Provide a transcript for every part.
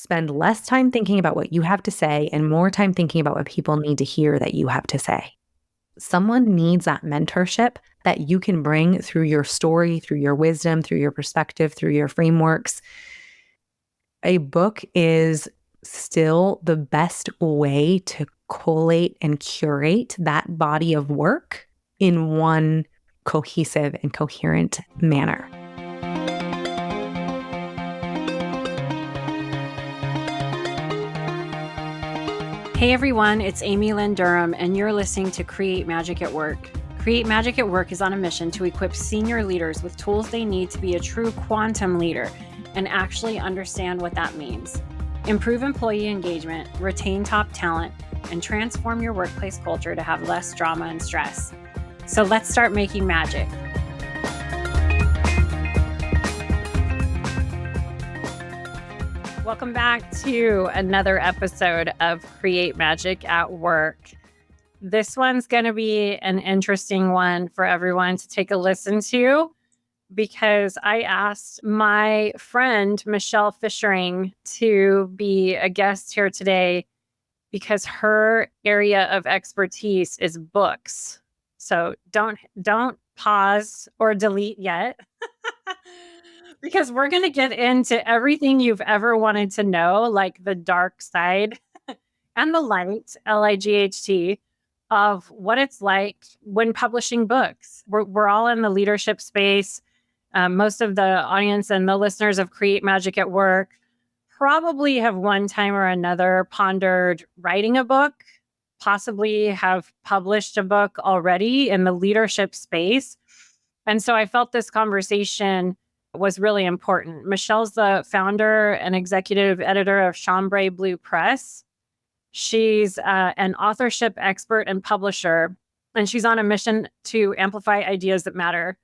spend less time thinking about what you have to say and more time thinking about what people need to hear that you have to say. Someone needs that mentorship that you can bring through your story, through your wisdom, through your perspective, through your frameworks. A book is still the best way to collate and curate that body of work in one cohesive and coherent manner. Hey everyone, it's Amy Lynn Durham, and you're listening to Create Magic at Work. Create Magic at Work is on a mission to equip senior leaders with tools they need to be a true quantum leader and actually understand what that means. Improve employee engagement, retain top talent, and transform your workplace culture to have less drama and stress. So let's start making magic. Welcome back to another episode of Create Magic at Work. This one's going to be an interesting one for everyone to take a listen to because I asked my friend Michelle Fishering to be a guest here today because her area of expertise is books. So don't pause or delete yet. Because we're going to get into everything you've ever wanted to know, like the dark side and the light, LIGHT, of what it's like when publishing books. We're all in the leadership space. Most of the audience and the listeners of Create Magic at Work probably have one time or another pondered writing a book, possibly have published a book already in the leadership space. And so I felt this conversation was really important. Michelle's the founder and executive editor of Chambray Blue Press. She's an authorship expert and publisher, and she's on a mission to amplify ideas that matter.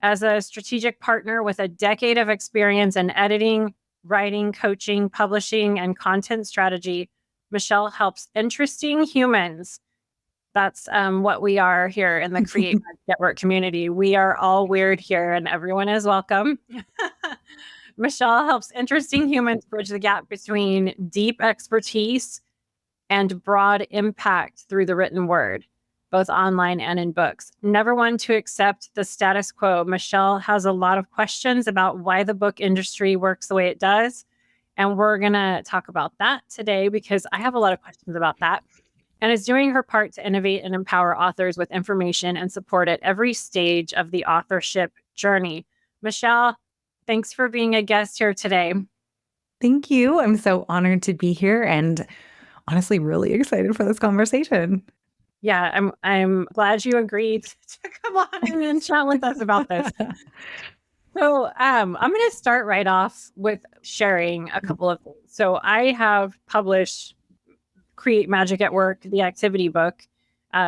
As a strategic partner with a decade of experience in editing, writing, coaching, publishing, and content strategy, Michelle helps interesting humans. That's what we are here in the Create Network community. We are all weird here and everyone is welcome. Michelle helps interesting humans bridge the gap between deep expertise and broad impact through the written word, both online and in books. Never one to accept the status quo. Michelle has a lot of questions about why the book industry works the way it does. And we're going to talk about that today because I have a lot of questions about that. And is doing her part to innovate and empower authors with information and support at every stage of the authorship journey. Michelle, thanks for being a guest here today. Thank you. I'm so honored to be here and honestly really excited for this conversation. Yeah, I'm glad you agreed to come on and chat with us about this. So I'm going to start right off with sharing a couple of things. So I have published Create Magic at Work, the activity book,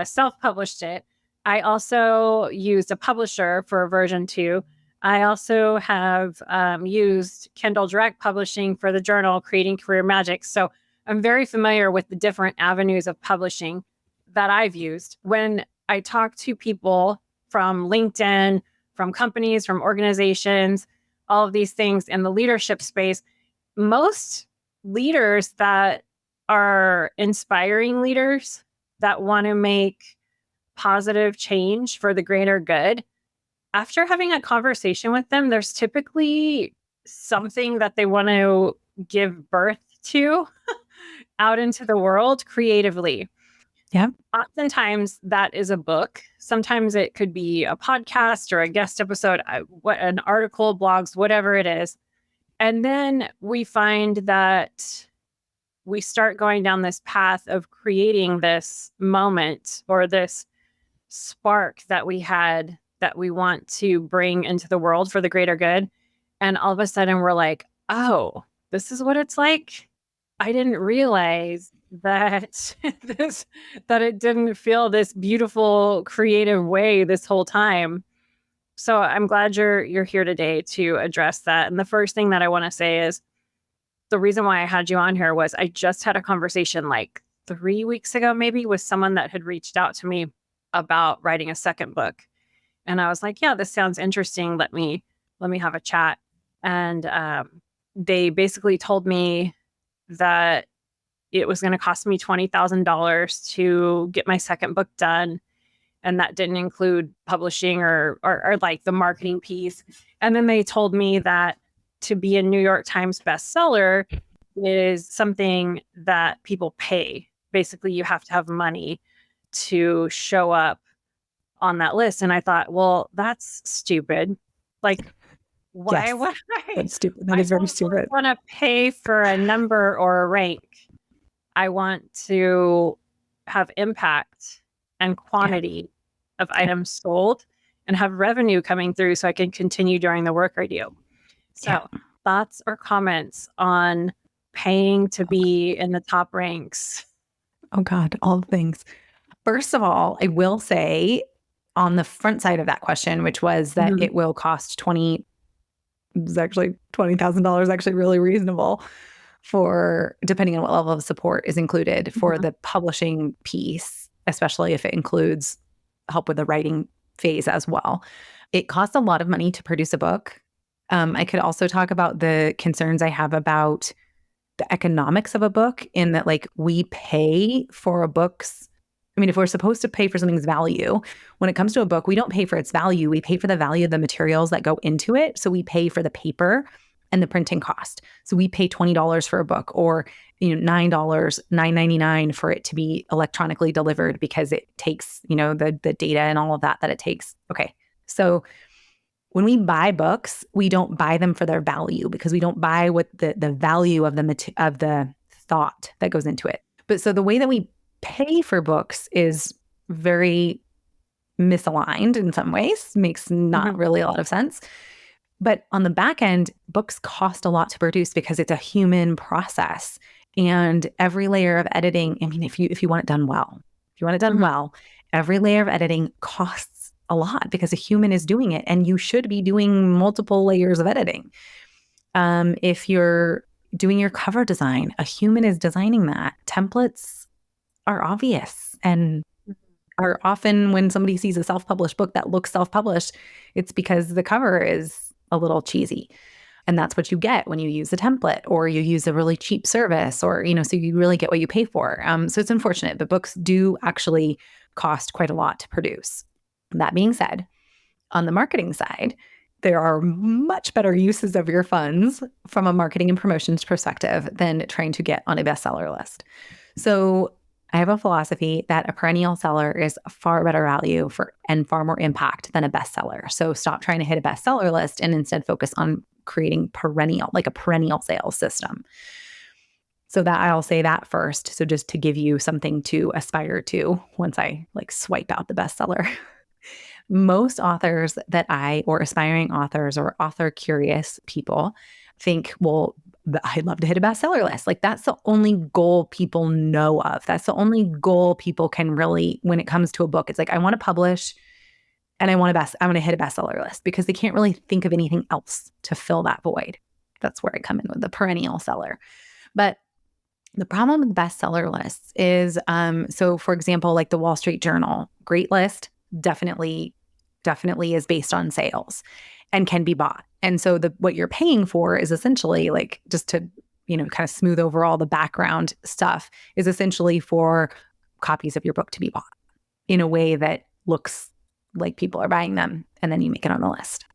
self-published it. I also used a publisher for version 2. I also have used Kindle Direct Publishing for the journal, Creating Career Magic. So I'm very familiar with the different avenues of publishing that I've used. When I talk to people from LinkedIn, from companies, from organizations, all of these things in the leadership space, most leaders that are inspiring leaders that want to make positive change for the greater good, after having a conversation with them, there's typically something that they want to give birth to out into the world creatively. Yeah. Oftentimes that is a book. Sometimes it could be a podcast or a guest episode, an article, blogs, whatever it is. And then we find that we start going down this path of creating this moment or this spark that we had that we want to bring into the world for the greater good. And all of a sudden we're like, oh, this is what it's like. I didn't realize that that it didn't feel this beautiful, creative way this whole time. So I'm glad you're here today to address that. And the first thing that I want to say is the reason why I had you on here was I just had a conversation like 3 weeks ago, maybe, with someone that had reached out to me about writing a second book. And I was like, yeah, this sounds interesting. Let me have a chat. And they basically told me that it was going to cost me $20,000 to get my second book done. And that didn't include publishing or like the marketing piece. And then they told me that to be a New York Times bestseller is something that people pay. Basically, you have to have money to show up on that list. And I thought, well, that's stupid. Like, why Yes, would that's stupid. That I is very don't stupid. want to pay for a number or a rank. I want to have impact and quantity of items sold and have revenue coming through so I can continue doing the work I do. So, thoughts or comments on paying to be in the top ranks? Oh God, all the things. First of all, I will say on the front side of that question, which was that it will cost $20,000, actually really reasonable for depending on what level of support is included for the publishing piece, especially if it includes help with the writing phase as well. It costs a lot of money to produce a book. I could also talk about the concerns I have about the economics of a book in that, like, we pay for a book's, I mean, if we're supposed to pay for something's value, when it comes to a book, we don't pay for its value. We pay for the value of the materials that go into it. So we pay for the paper and the printing cost. So we pay $20 for a book, or $9, $9.99 for it to be electronically delivered because it takes, the data and all of that it takes. Okay. So when we buy books, we don't buy them for their value because we don't buy what the value of the thought that goes into it. But so the way that we pay for books is very misaligned in some ways, makes not really a lot of sense. But on the back end, books cost a lot to produce because it's a human process. And every layer of editing, I mean, if you want it done well, every layer of editing costs a lot because a human is doing it, and you should be doing multiple layers of editing. If you're doing your cover design, a human is designing that. Templates are obvious and are often, when somebody sees a self-published book that looks self-published, it's because the cover is a little cheesy. And that's what you get when you use a template or you use a really cheap service, or, so you really get what you pay for. So it's unfortunate, but books do actually cost quite a lot to produce. That being said, on the marketing side, there are much better uses of your funds from a marketing and promotions perspective than trying to get on a bestseller list. So I have a philosophy that a perennial seller is a far better value and far more impact than a bestseller. So stop trying to hit a bestseller list and instead focus on creating a perennial sales system. So that I'll say that first. So just to give you something to aspire to once I swipe out the bestseller. Most authors or aspiring authors or author curious people think, well, I'd love to hit a bestseller list. That's the only goal people know of. That's the only goal people can really, when it comes to a book, it's like, I want to publish and I want to hit a bestseller list, because they can't really think of anything else to fill that void. That's where I come in with the perennial seller. But the problem with bestseller lists is, so for example, like the Wall Street Journal, great list, definitely is based on sales and can be bought. And so what you're paying for is essentially, just to, kind of smooth over all the background stuff, is essentially for copies of your book to be bought in a way that looks like people are buying them, and then you make it on the list.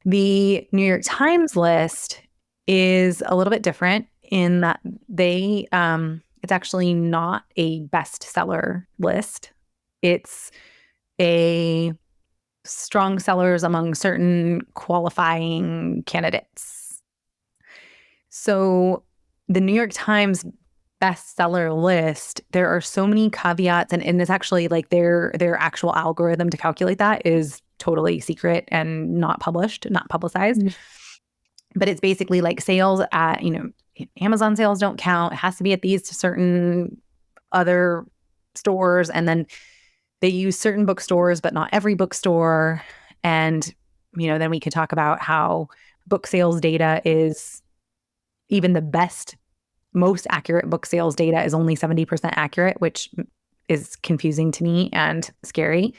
The New York Times list is a little bit different in that it's actually not a bestseller list. It's a strong sellers among certain qualifying candidates. So the New York Times bestseller list, there are so many caveats, and it's actually their actual algorithm to calculate that is totally secret and not publicized. Mm-hmm. But it's basically sales at, Amazon sales don't count. It has to be at these certain other stores. And then they use certain bookstores, but not every bookstore. And, then we could talk about how book sales data is even the best, most accurate book sales data is only 70% accurate, which is confusing to me and scary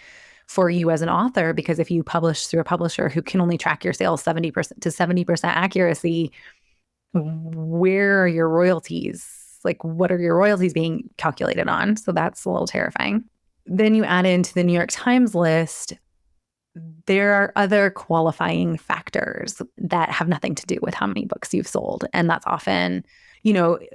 for you as an author, because if you publish through a publisher who can only track your sales 70% accuracy, where are your royalties? Like, what are your royalties being calculated on? So that's a little terrifying. Then you add into the New York Times list, there are other qualifying factors that have nothing to do with how many books you've sold. And that's often,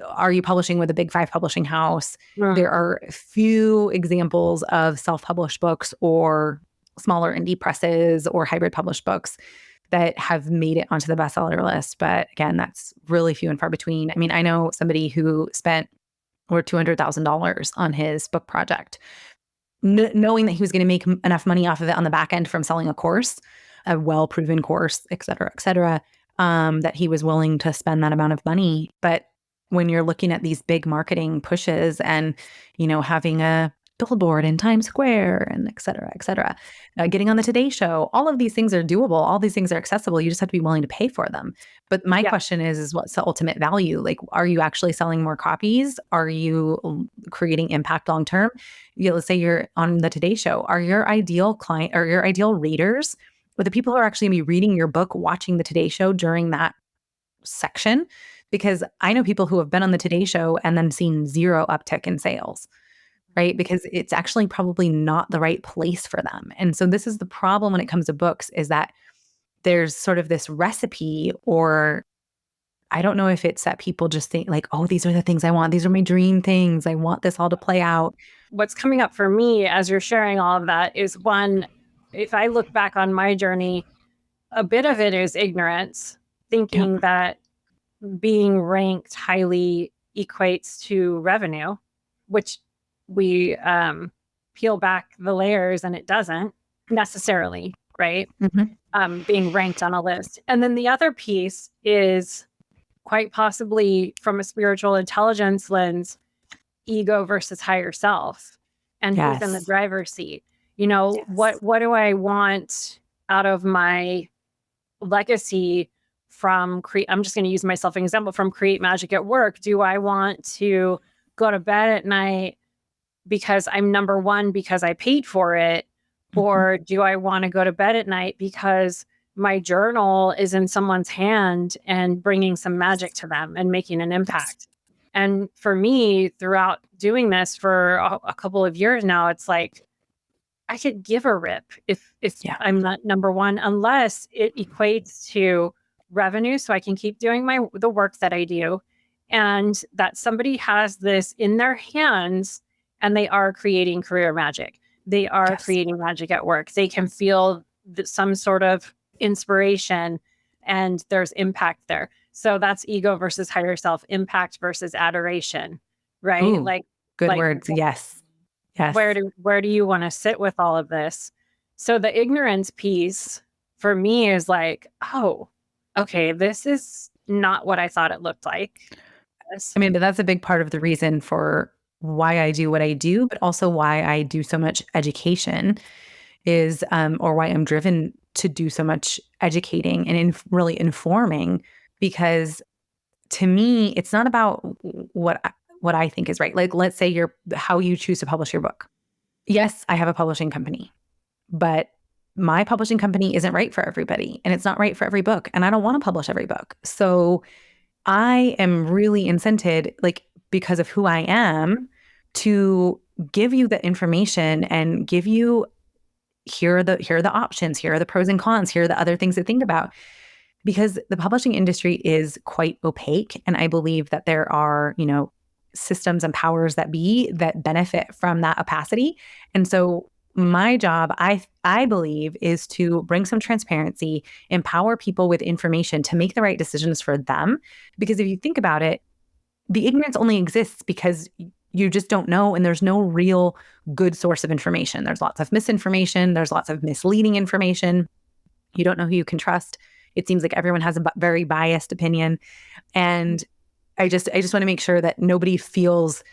are you publishing with a big five publishing house? There are few examples of self-published books or smaller indie presses or hybrid published books that have made it onto the bestseller list. But again, that's really few and far between. I mean, I know somebody who spent over $200,000 on his book project, knowing that he was going to make enough money off of it on the back end from selling a course, a well-proven course, et cetera, that he was willing to spend that amount of money. But when you're looking at these big marketing pushes and, having a billboard in Times Square and et cetera, getting on the Today Show, all of these things are doable. All these things are accessible. You just have to be willing to pay for them. But my question is what's the ultimate value? Like, are you actually selling more copies? Are you creating impact long-term? Let's say you're on the Today Show. Are your ideal client or your ideal readers, or the people who are actually going to be reading your book, watching the Today Show during that section? Because I know people who have been on the Today Show and then seen zero uptick in sales, right? Because it's actually probably not the right place for them. And so this is the problem when it comes to books, is that there's sort of this recipe, or I don't know if it's that people just think like, oh, these are the things I want. These are my dream things. I want this all to play out. What's coming up for me as you're sharing all of that is, one, if I look back on my journey, a bit of it is ignorance, thinking that being ranked highly equates to revenue, which we peel back the layers and it doesn't necessarily, right? Being ranked on a list. And then the other piece is quite possibly from a spiritual intelligence lens, ego versus higher self, and who's in the driver's seat. What do I want out of my legacy from I'm just going to use myself as an example from Create Magic at Work. Do I want to go to bed at night because I'm number one because I paid for it? Or do I want to go to bed at night because my journal is in someone's hand and bringing some magic to them and making an impact? And for me, throughout doing this for a couple of years now, it's like, I could give a rip if I'm not number one, unless it equates to revenue so I can keep doing the work that I do, and that somebody has this in their hands and they are creating career magic. They are creating magic at work. They can feel some sort of inspiration and there's impact there. So that's ego versus higher self, impact versus adoration, right? Ooh, good words. Yes. Where do you want to sit with all of this? So the ignorance piece for me is like, oh, okay, this is not what I thought it looked like. I mean, but that's a big part of the reason for why I do what I do, but also why I do so much education is, or why I'm driven to do so much educating and really informing, because to me, it's not about what I think is right. Like, let's say how you choose to publish your book. Yes, I have a publishing company, but my publishing company isn't right for everybody, and it's not right for every book, and I don't want to publish every book. So I am really incented, like, because of who I am, to give you the information and give you, here are the options, here are the pros and cons, here are the other things to think about. Because the publishing industry is quite opaque, and I believe that there are, systems and powers that be that benefit from that opacity. And so my job, I believe, is to bring some transparency, empower people with information to make the right decisions for them. Because if you think about it, the ignorance only exists because you just don't know, and there's no real good source of information. There's lots of misinformation. There's lots of misleading information. You don't know who you can trust. It seems like everyone has a very biased opinion. And I just want to make sure that nobody feels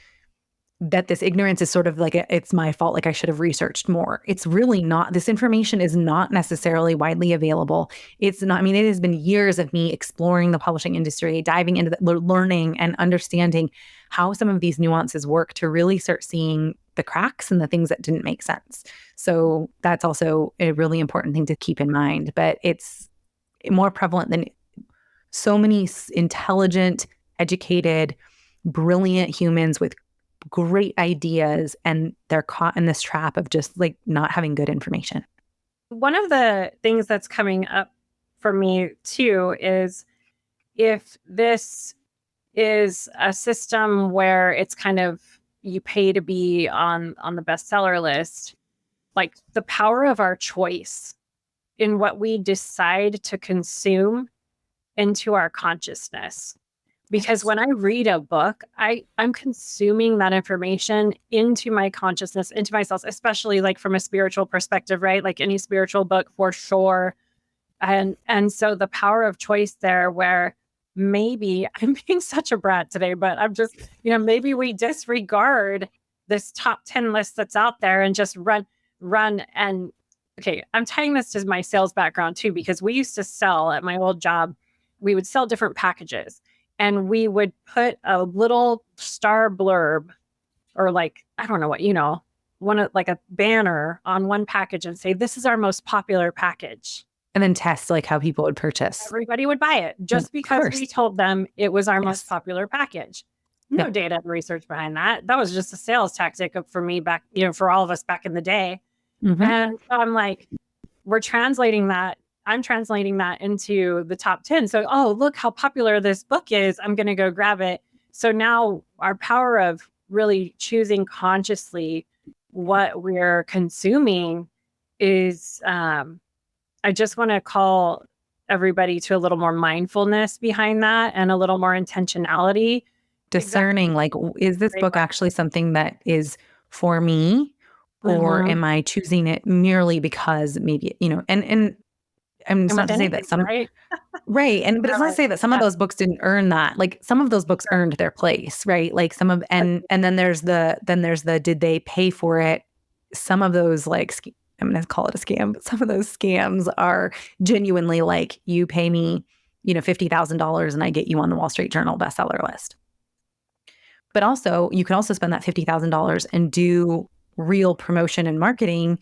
that this ignorance is sort of like, it's my fault, like I should have researched more. It's really not. This information is not necessarily widely available. It's not, I mean, it has been years of me exploring the publishing industry, diving into learning and understanding how some of these nuances work to really start seeing the cracks and the things that didn't make sense. So that's also a really important thing to keep in mind. But it's more prevalent than so many intelligent, educated, brilliant humans with great ideas, and they're caught in this trap of just like not having good information. One of the things that's coming up for me too is if this is a system where it's kind of you pay to be on the bestseller list, like the power of our choice in what we decide to consume into our consciousness. Because when I read a book, I'm consuming that information into my consciousness, into myself, especially like from a spiritual perspective, right? Like any spiritual book for sure. And so the power of choice there, where maybe I'm being such a brat today, but I'm just, maybe we disregard this top 10 list that's out there and just run and okay, I'm tying this to my sales background too, because we used to sell at my old job, we would sell different packages and we would put a little star blurb or like, I don't know what, one of like a banner on one package and say, this is our most popular package. And then test like how people would purchase. Everybody would buy it just because we told them it was our most popular package. No data and research behind that. That was just a sales tactic for me back, for all of us back in the day. Mm-hmm. And so I'm like, we're translating that. I'm translating that into the top 10. So, oh, look how popular this book is. I'm going to go grab it. So now our power of really choosing consciously what we're consuming is, I just want to call everybody to a little more mindfulness behind that and a little more intentionality. Discerning, like, is this book actually something that is for me? Or am I choosing it merely because maybe, and it's not to say that some, right. But it's not to say that some of those books didn't earn that. Like some of those books earned their place, right? Like some of, and then there's the, did they pay for it? Some of those like, I'm going to call it a scam, but some of those scams are genuinely like, you pay me, $50,000 and I get you on the Wall Street Journal bestseller list. But also you can also spend that $50,000 and do real promotion and marketing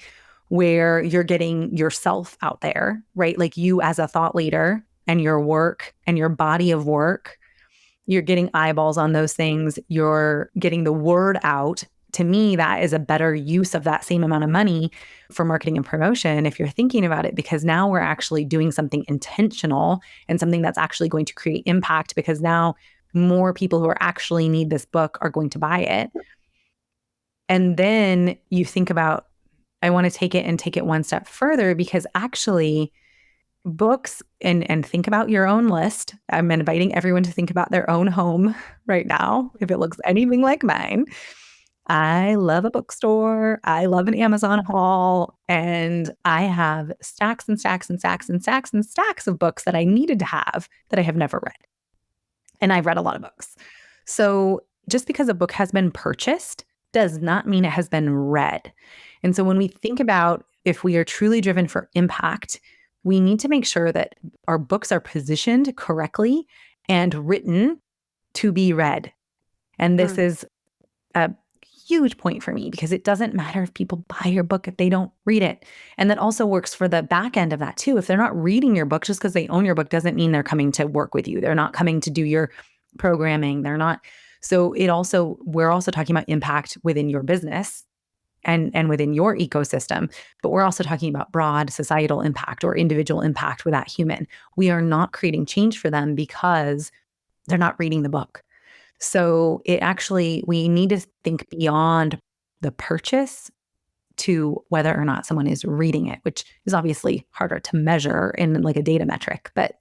where you're getting yourself out there, right? Like you as a thought leader and your work and your body of work, you're getting eyeballs on those things. You're getting the word out. To me, that is a better use of that same amount of money for marketing and promotion if you're thinking about it, because now we're actually doing something intentional and something that's actually going to create impact, because now more people who are actually need this book are going to buy it. And then you think about, I want to take it one step further, because actually books and think about your own list. I'm inviting everyone to think about their own home right now. If it looks anything like mine, I love a bookstore. I love an Amazon haul. And I have stacks and stacks and stacks and stacks and stacks of books that I needed to have that I have never read. And I've read a lot of books. So just because a book has been purchased does not mean it has been read. And so when we think about if we are truly driven for impact, we need to make sure that our books are positioned correctly and written to be read. And this is a huge point for me, because it doesn't matter if people buy your book if they don't read it. And that also works for the back end of that too. If they're not reading your book, just because they own your book doesn't mean they're coming to work with you. They're not coming to do your programming. They're not. So we're also talking about impact within your business and within your ecosystem, but we're also talking about broad societal impact or individual impact with that human. We are not creating change for them because they're not reading the book. So we need to think beyond the purchase to whether or not someone is reading it, which is obviously harder to measure in like a data metric. But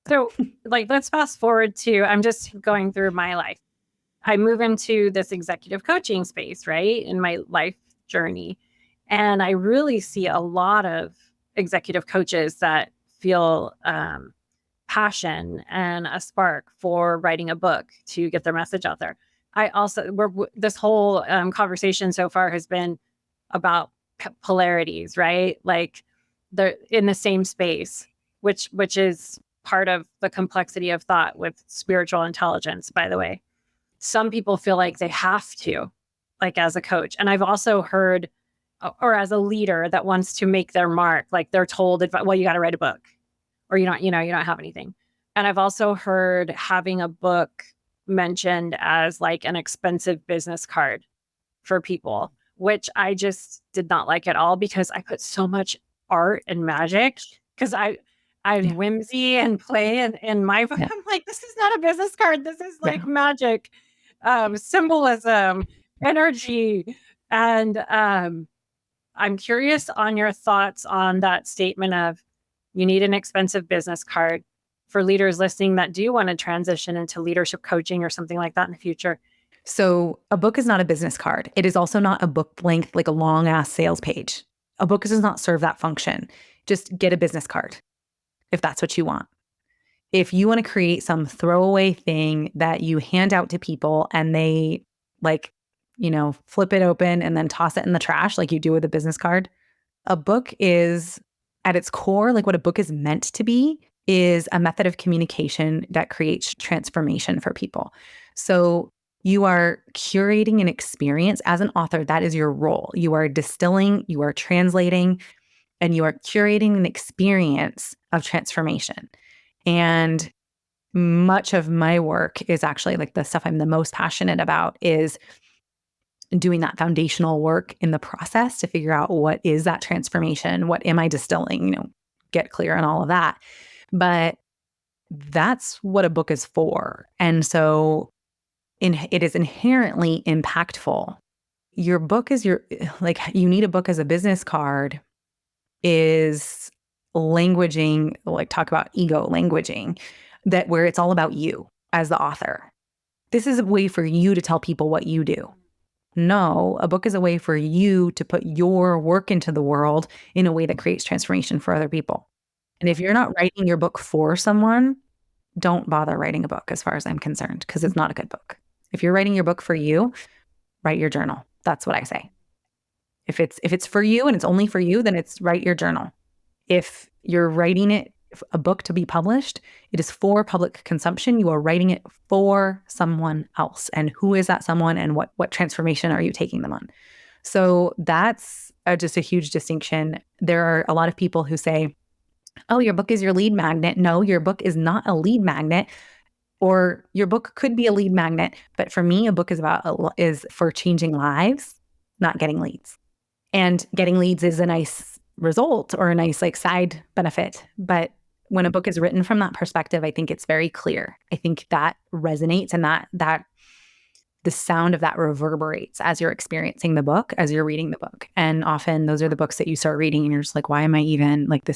so like, let's fast forward to, I'm just going through my life. I move into this executive coaching space, right, in my life journey. And I really see a lot of executive coaches that feel passion and a spark for writing a book to get their message out there. I also, this whole conversation so far has been about polarities, right? Like they're in the same space, which is part of the complexity of thought with spiritual intelligence, by the way. Some people feel like they have to, like as a coach. And I've also heard, or as a leader that wants to make their mark, like they're told, well, you got to write a book or you don't have anything. And I've also heard having a book mentioned as like an expensive business card for people, which I just did not like at all because I put so much art and magic because I Yeah. whimsy and play in my book. Yeah. I'm like, this is not a business card. This is Yeah. like magic, symbolism, energy. And I'm curious on your thoughts on that statement of you need an expensive business card for leaders listening that do want to transition into leadership coaching or something like that in the future. So a book is not a business card. It is also not a book length, like a long ass sales page. A book does not serve that function. Just get a business card if that's what you want. If you want to create some throwaway thing that you hand out to people and they like, flip it open and then toss it in the trash like you do with a business card, a book is at its core, like what a book is meant to be, is a method of communication that creates transformation for people. So you are curating an experience as an author. That is your role. You are distilling, you are translating, and you are curating an experience of transformation. And much of my work is actually like the stuff I'm the most passionate about is doing that foundational work in the process to figure out what is that transformation, what am I distilling, get clear on all of that. But that's what a book is for. And so it is inherently impactful. Your book is like, you need a book as a business card is languaging, like talk about ego languaging, that where it's all about you as the author. This is a way for you to tell people what you do. No, a book is a way for you to put your work into the world in a way that creates transformation for other people. And if you're not writing your book for someone, don't bother writing a book as far as I'm concerned, because it's not a good book. If you're writing your book for you, write your journal. That's what I say. If it's for you and it's only for you, then it's write your journal. If you're writing a book to be published, it is for public consumption. You are writing it for someone else. And who is that someone and what transformation are you taking them on? So that's just a huge distinction. There are a lot of people who say, oh, your book is your lead magnet. No, your book is not a lead magnet. Or your book could be a lead magnet. But for me, a book is for changing lives, not getting leads. And getting leads is a nice result or a nice like side benefit. But when a book is written from that perspective, I think it's very clear. I think that resonates and that the sound of that reverberates as you're experiencing the book, as you're reading the book. And often those are the books that you start reading and you're just like, why am I even like,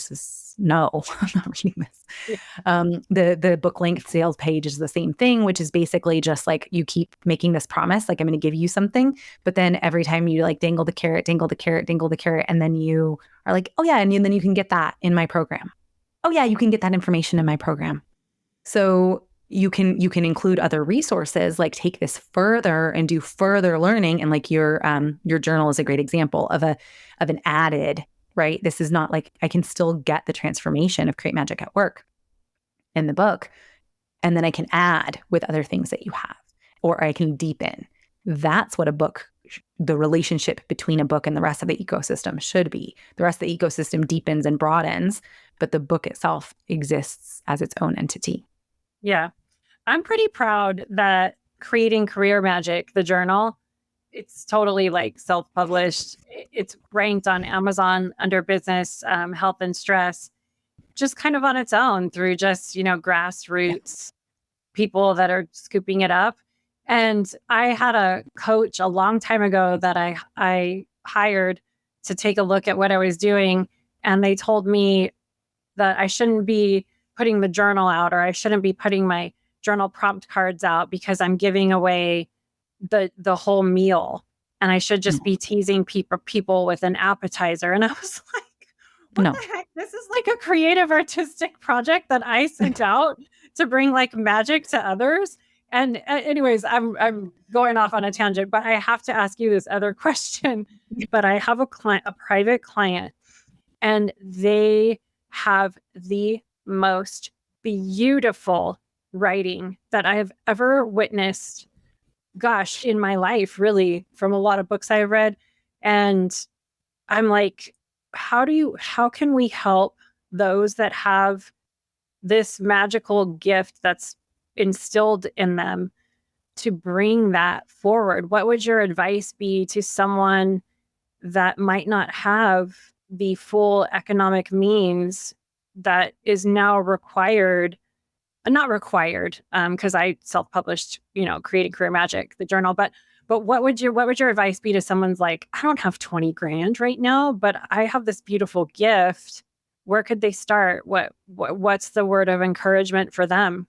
no, I'm not reading this. Yeah. The book length sales page is the same thing, which is basically just like you keep making this promise, like I'm going to give you something, but then every time you like dangle the carrot, dangle the carrot, dangle the carrot, and then you are like, oh yeah, and then you can get that in my program. Oh yeah, you can get that information in my program. So you can include other resources, like take this further and do further learning, and like your journal is a great example of an added, right? This is not like I can still get the transformation of Create Magic at Work in the book, and then I can add with other things that you have, or I can deepen. That's what the relationship between a book and the rest of the ecosystem should be. The rest of the ecosystem deepens and broadens, but the book itself exists as its own entity. Yeah. I'm pretty proud that Creating Career Magic, the journal, it's totally like self-published. It's ranked on Amazon under business, health and stress, just kind of on its own through just, grassroots people that are scooping it up. And I had a coach a long time ago that I hired to take a look at what I was doing. And they told me that I shouldn't be putting the journal out, or I shouldn't be putting my journal prompt cards out because I'm giving away the whole meal, and I should just No, be teasing people with an appetizer. And I was like, what no. the heck? This is like a creative artistic project that I sent out to bring like magic to others. And anyways, I'm going off on a tangent, but I have to ask you this other question. But I have a private client, and they have the most beautiful writing that I've ever witnessed, gosh, in my life, really, from a lot of books I've read. And I'm like, how can we help those that have this magical gift that's instilled in them to bring that forward. What would your advice be to someone that might not have the full economic means that is now required, not required, because I self-published, Creating Career Magic, the journal, but what would your advice be to someone's like, I don't have 20 grand right now, but I have this beautiful gift. Where could they start? What's the word of encouragement for them?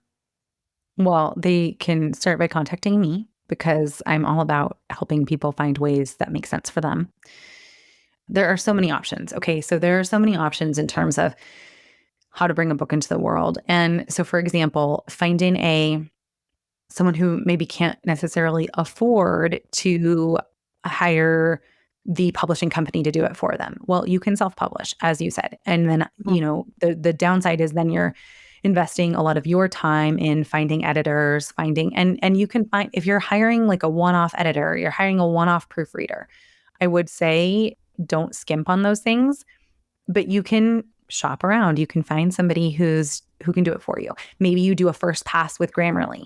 Well, they can start by contacting me because I'm all about helping people find ways that make sense for them. There are so many options. Okay. So there are so many options in terms of how to bring a book into the world. And so, for example, finding someone who maybe can't necessarily afford to hire the publishing company to do it for them. Well, you can self-publish, as you said. And then, Mhm. the downside is then you're investing a lot of your time in finding editors, and you can find, if you're hiring like a one-off editor, you're hiring a one-off proofreader, I would say don't skimp on those things, but you can shop around. You can find somebody who can do it for you. Maybe you do a first pass with Grammarly.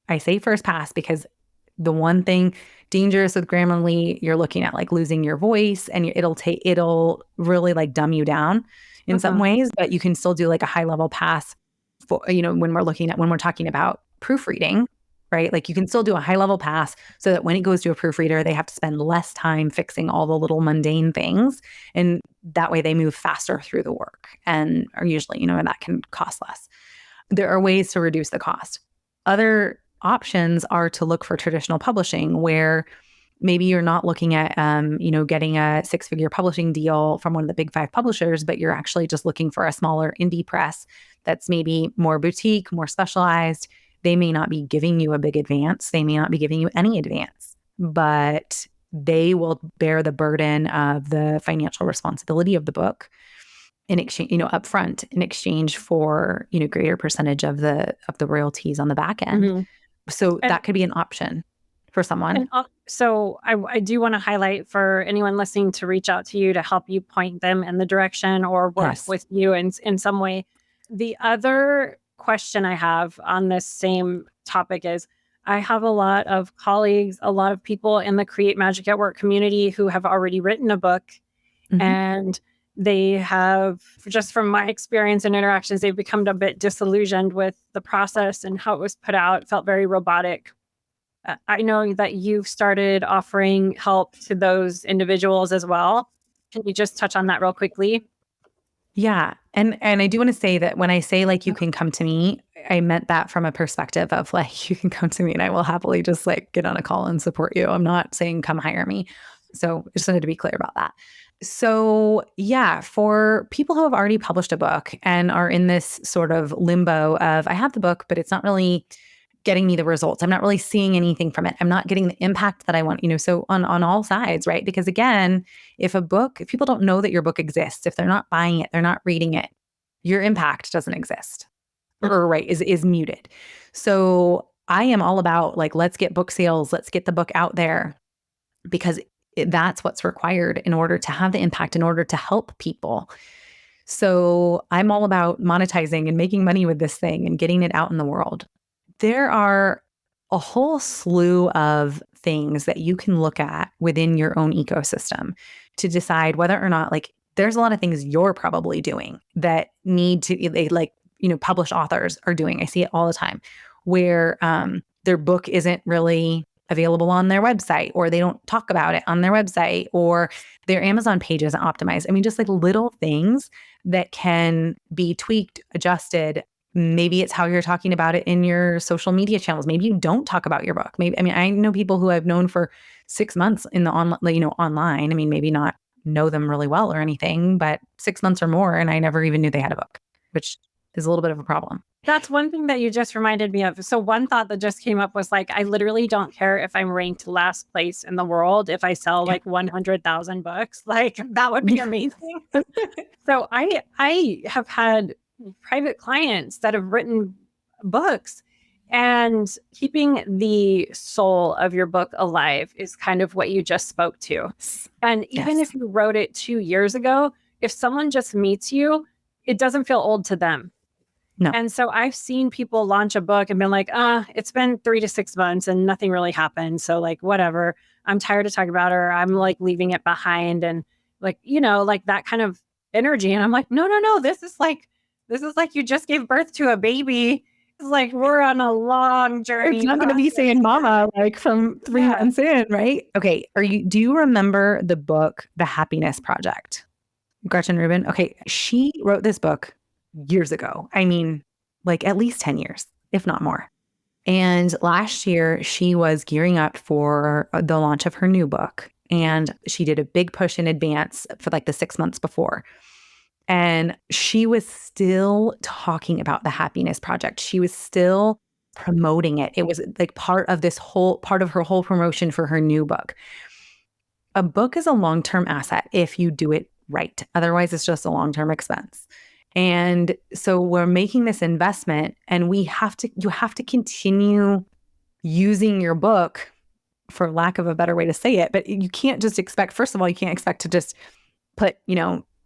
I say first pass because the one thing dangerous with Grammarly, you're looking at like losing your voice, and it'll really like dumb you down in some Mhm. ways, but you can still do like a high level pass for, when we're talking about proofreading, right? Like you can still do a high level pass so that when it goes to a proofreader, they have to spend less time fixing all the little mundane things. And that way they move faster through the work, and are usually, and that can cost less. There are ways to reduce the cost. Other options are to look for traditional publishing, where maybe you're not looking at, getting a six-figure publishing deal from one of the big five publishers, but you're actually just looking for a smaller indie press that's maybe more boutique, more specialized. They may not be giving you a big advance. They may not be giving you any advance, but they will bear the burden of the financial responsibility of the book in exchange, upfront, in exchange for, greater percentage of the royalties on the back end. Mhm. So And that could be an option for someone. so I do want to highlight for anyone listening to reach out to you to help you point them in the direction or work Yes. with you in some way. The other question I have on this same topic is I have a lot of colleagues, a lot of people in the Create Magic at Work community who have already written a book, Hmm. and they have, just from my experience and interactions, they've become a bit disillusioned with the process and how it was put out. It felt very robotic. I know that you've started offering help to those individuals as well. Can you just touch on that real quickly? Yeah. And I do want to say that when I say like you can come to me, I meant that from a perspective of like you can come to me and I will happily just like get on a call and support you. I'm not saying come hire me. So I just wanted to be clear about that. So yeah, for people who have already published a book and are in this sort of limbo of I have the book, but it's not really getting me the results. I'm not really seeing anything from it. I'm not getting the impact that I want, so on all sides, right? Because again, if people don't know that your book exists, if they're not buying it, they're not reading it, your impact doesn't exist, or right, is muted. So I am all about like, let's get book sales, let's get the book out there, because that's what's required in order to have the impact, in order to help people. So I'm all about monetizing and making money with this thing and getting it out in the world. There are a whole slew of things that you can look at within your own ecosystem to decide whether or not, like, there's a lot of things you're probably doing that need to, like, published authors are doing. I see it all the time where their book isn't really available on their website, or they don't talk about it on their website, or their Amazon page isn't optimized. I mean, just like little things that can be tweaked, adjusted. Maybe it's how you're talking about it in your social media channels. Maybe you don't talk about your book. Maybe, I mean, I know people who I've known for 6 months in the online. I mean, maybe not know them really well or anything, but 6 months or more, and I never even knew they had a book, which is a little bit of a problem. That's one thing that you just reminded me of. So one thought that just came up was like, I literally don't care if I'm ranked last place in the world if I sell Yeah. like 100,000 books. Like that would be amazing. So I have had private clients that have written books, and keeping the soul of your book alive is kind of what you just spoke to. And even Yes. if you wrote it 2 years ago, if someone just meets you, it doesn't feel old to them. No. And so I've seen people launch a book and been like, it's been 3 to 6 months and nothing really happened. So like, whatever, I'm tired of talking about it, or I'm like leaving it behind, and like, like that kind of energy. And I'm like, no, no, no, this is like you just gave birth to a baby. It's like, we're on a long It's journey not going to be process saying here. mama like from 3 months in, right? Okay. Do you remember the book, The Happiness Project? Gretchen Rubin? Okay. She wrote this book years ago. I mean, like at least 10 years, if not more. And last year, she was gearing up for the launch of her new book. And she did a big push in advance for like the 6 months before. And she was still talking about the Happiness Project. She was still promoting it. It was like part of her whole promotion for her new book. A book is a long-term asset if you do it right. Otherwise, it's just a long-term expense. And so we're making this investment, and you have to continue using your book, for lack of a better way to say it. But you can't just expect, first of all, you can't expect to just put,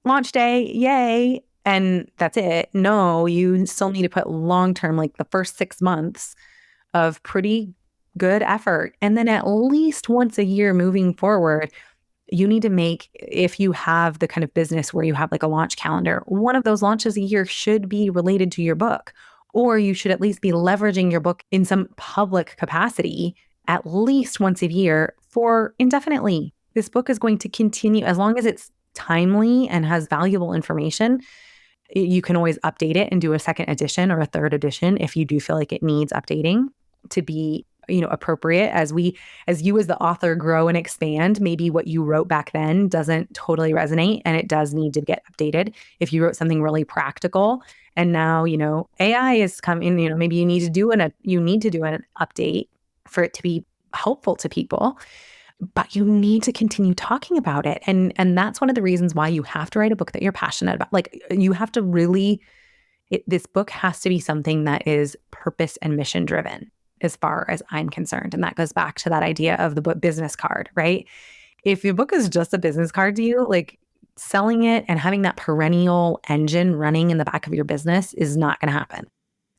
launch day, yay, and that's it. No, you still need to put long-term, like the first 6 months of pretty good effort. And then at least once a year moving forward, you need to make, if you have the kind of business where you have like a launch calendar, one of those launches a year should be related to your book, or you should at least be leveraging your book in some public capacity at least once a year for indefinitely. This book is going to continue as long as it's timely and has valuable information. You can always update it and do a second edition or a third edition if you do feel like it needs updating to be appropriate as you as the author grow and expand. Maybe what you wrote back then doesn't totally resonate and it does need to get updated. If you wrote something really practical and now AI is coming, maybe you need to do an update for it to be helpful to people, but you need to continue talking about it. And that's one of the reasons why you have to write a book that you're passionate about. Like, you have to really, this book has to be something that is purpose and mission driven, as far as I'm concerned. And that goes back to that idea of the book business card, right? If your book is just a business card to you, like, selling it and having that perennial engine running in the back of your business is not going to happen,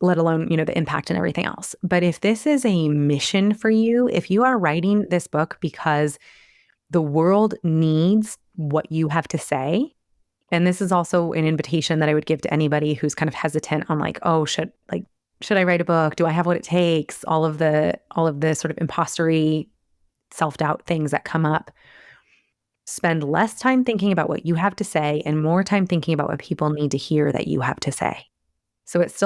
let alone, the impact and everything else. But if this is a mission for you, if you are writing this book because the world needs what you have to say, and this is also an invitation that I would give to anybody who's kind of hesitant on like, oh, should I write a book? Do I have what it takes? All of the sort of impostery, self-doubt things that come up. Spend less time thinking about what you have to say and more time thinking about what people need to hear that you have to say. So it's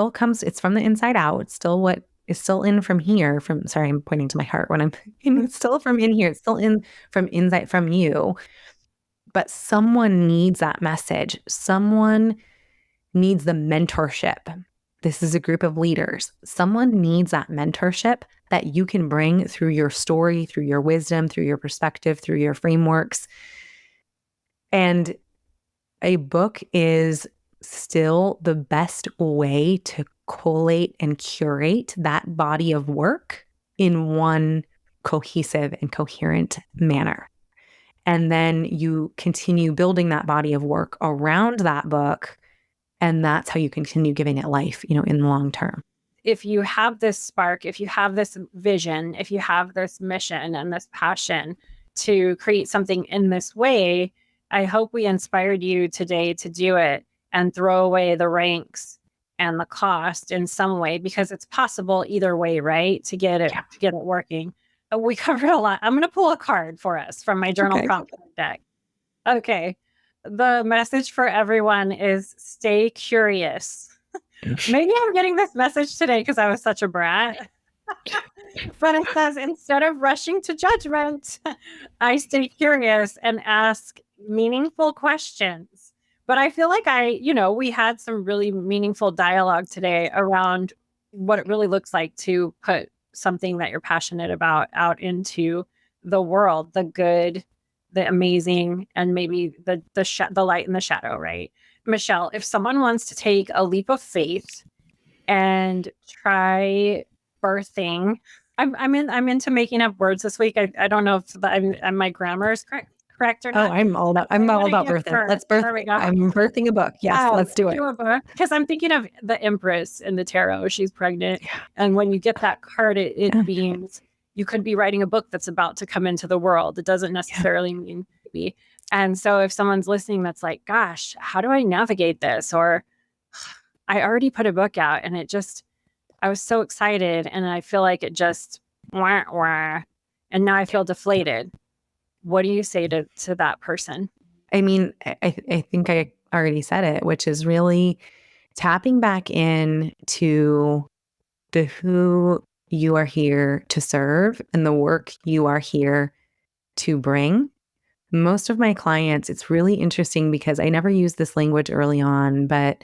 from the inside out. It's still what is still in from here. Sorry, I'm pointing to my heart when it's still from in here. It's still in from inside from you. But someone needs that message. Someone needs the mentorship. This is a group of leaders. Someone needs that mentorship that you can bring through your story, through your wisdom, through your perspective, through your frameworks. And a book is still the best way to collate and curate that body of work in one cohesive and coherent manner. And then you continue building that body of work around that book. And that's how you continue giving it life, in the long term. If you have this spark, if you have this vision, if you have this mission and this passion to create something in this way, I hope we inspired you today to do it and throw away the ranks and the cost in some way, because it's possible either way, right? To get it working. We covered a lot. I'm going to pull a card for us from my journal prompt deck. Okay. The message for everyone is stay curious. Maybe I'm getting this message today because I was such a brat. But it says, instead of rushing to judgment, I stay curious and ask meaningful questions. But I feel like we had some really meaningful dialogue today around what it really looks like to put something that you're passionate about out into the world, the good, the amazing, and maybe the light and the shadow, right? Michelle, if someone wants to take a leap of faith and try birthing, I'm into making up words this week. I don't know if my grammar is correct. correct or Oh, not? I'm all I about want to give birthing. birth. Let's birth. There we go. I'm birthing a book. Yes, let's do it. Do a book. Because I'm thinking of the Empress in the tarot. She's pregnant. Yeah. And when you get that card, it Yeah. means you could be writing a book that's about to come into the world. It doesn't necessarily mean to be. And so if someone's listening that's like, gosh, how do I navigate this? Or I already put a book out and I was so excited and I feel like it just, wah, wah, and now I feel deflated. What do you say to that person? I mean, I think I already said it, which is really tapping back in to the who you are here to serve and the work you are here to bring. Most of my clients, it's really interesting because I never used this language early on, but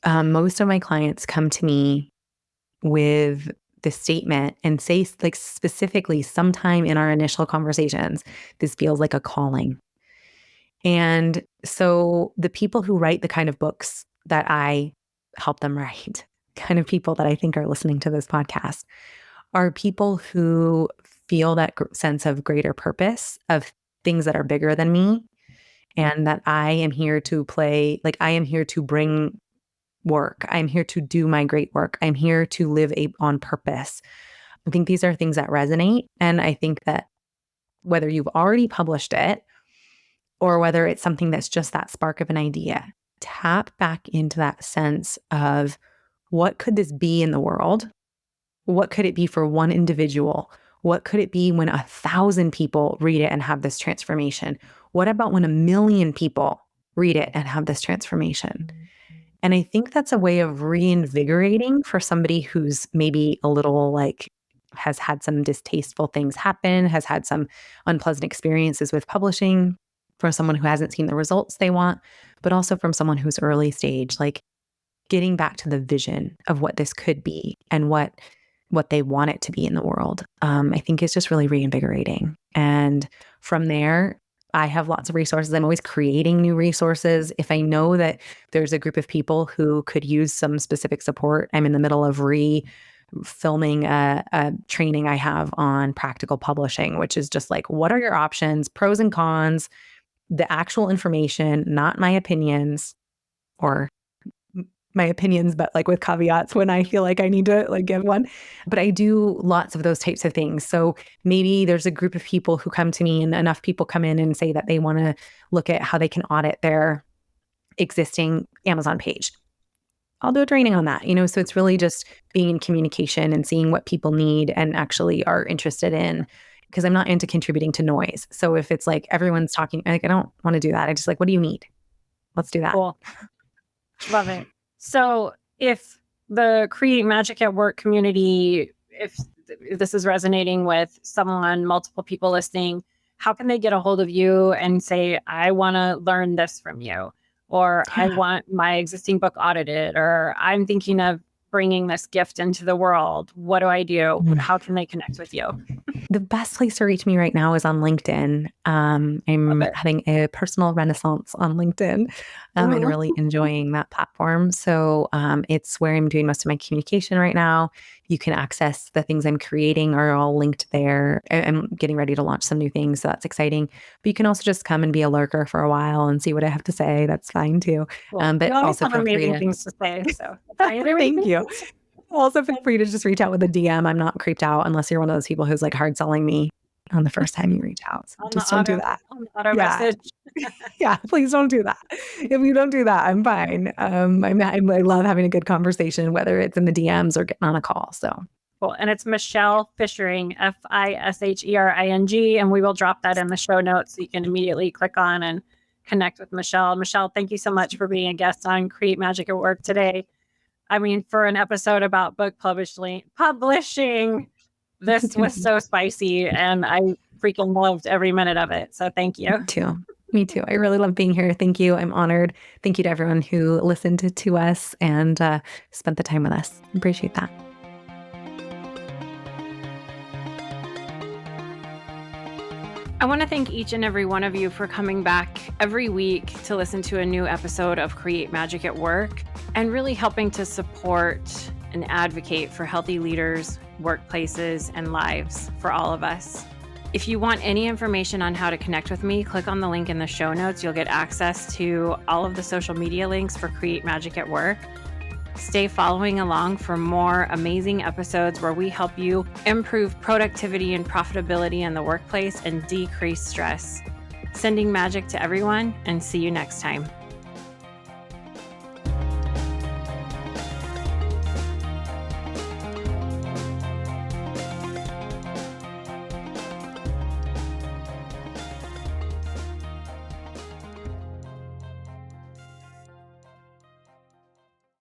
most of my clients come to me with this statement and say, like, specifically, sometime in our initial conversations, this feels like a calling. And so the people who write the kind of books that I help them write, kind of people that I think are listening to this podcast, are people who feel that sense of greater purpose, of things that are bigger than me, and that I am here to play, like, I am here to bring work. I'm here to do my great work. I'm here to live on purpose. I think these are things that resonate. And I think that whether you've already published it or whether it's something that's just that spark of an idea, tap back into that sense of what could this be in the world? What could it be for one individual? What could it be when 1,000 people read it and have this transformation? What about when 1,000,000 people read it and have this transformation? And I think that's a way of reinvigorating for somebody who's maybe a little like has had some distasteful things happen, has had some unpleasant experiences with publishing, for someone who hasn't seen the results they want, but also from someone who's early stage, like getting back to the vision of what this could be and what they want it to be in the world. I think is just really reinvigorating. And from there, I have lots of resources. I'm always creating new resources. If I know that there's a group of people who could use some specific support, I'm in the middle of filming a training I have on practical publishing, which is just like, what are your options, pros and cons, the actual information, not my opinions, or my opinions, but like with caveats when I feel like I need to like give one. But I do lots of those types of things. So maybe there's a group of people who come to me and enough people come in and say that they want to look at how they can audit their existing Amazon page. I'll do a training on that, so it's really just being in communication and seeing what people need and actually are interested in, because I'm not into contributing to noise. So if it's like everyone's talking, like, I don't want to do that. I just like, what do you need? Let's do that. Cool. Love it. So if the Create Magic at Work community, if this is resonating with someone, multiple people listening, how can they get a hold of you and say, I want to learn this from you, or I want my existing book audited, or I'm thinking of bringing this gift into the world. What do I do? How can they connect with you? The best place to reach me right now is on LinkedIn. I'm having a personal renaissance on LinkedIn and really enjoying that platform. So it's where I'm doing most of my communication right now. You can access the things I'm creating are all linked there. I'm getting ready to launch some new things, so that's exciting. But you can also just come and be a lurker for a while and see what I have to say. That's fine too. Cool. But you always also have feel amazing free to... things to say. So Thank you. Also feel free to just reach out with a DM. I'm not creeped out unless you're one of those people who's like hard selling me on the first time you reach out. So just don't do that. On the auto message. Yeah, please don't do that. If you don't do that, I'm fine. I love having a good conversation, whether it's in the DMs or getting on a call. So cool. And it's Michelle Fishering, Fishering. And we will drop that in the show notes so you can immediately click on and connect with Michelle. Michelle, thank you so much for being a guest on Create Magic at Work today. I mean, for an episode about book publishing, this was so spicy and I freaking loved every minute of it. So thank you. Me too. I really love being here. Thank you. I'm honored. Thank you to everyone who listened to us and spent the time with us. Appreciate that. I want to thank each and every one of you for coming back every week to listen to a new episode of Create Magic at Work and really helping to support and advocate for healthy leaders, workplaces, and lives for all of us. If you want any information on how to connect with me, click on the link in the show notes. You'll get access to all of the social media links for Create Magic at Work. Stay following along for more amazing episodes where we help you improve productivity and profitability in the workplace and decrease stress. Sending magic to everyone, and see you next time.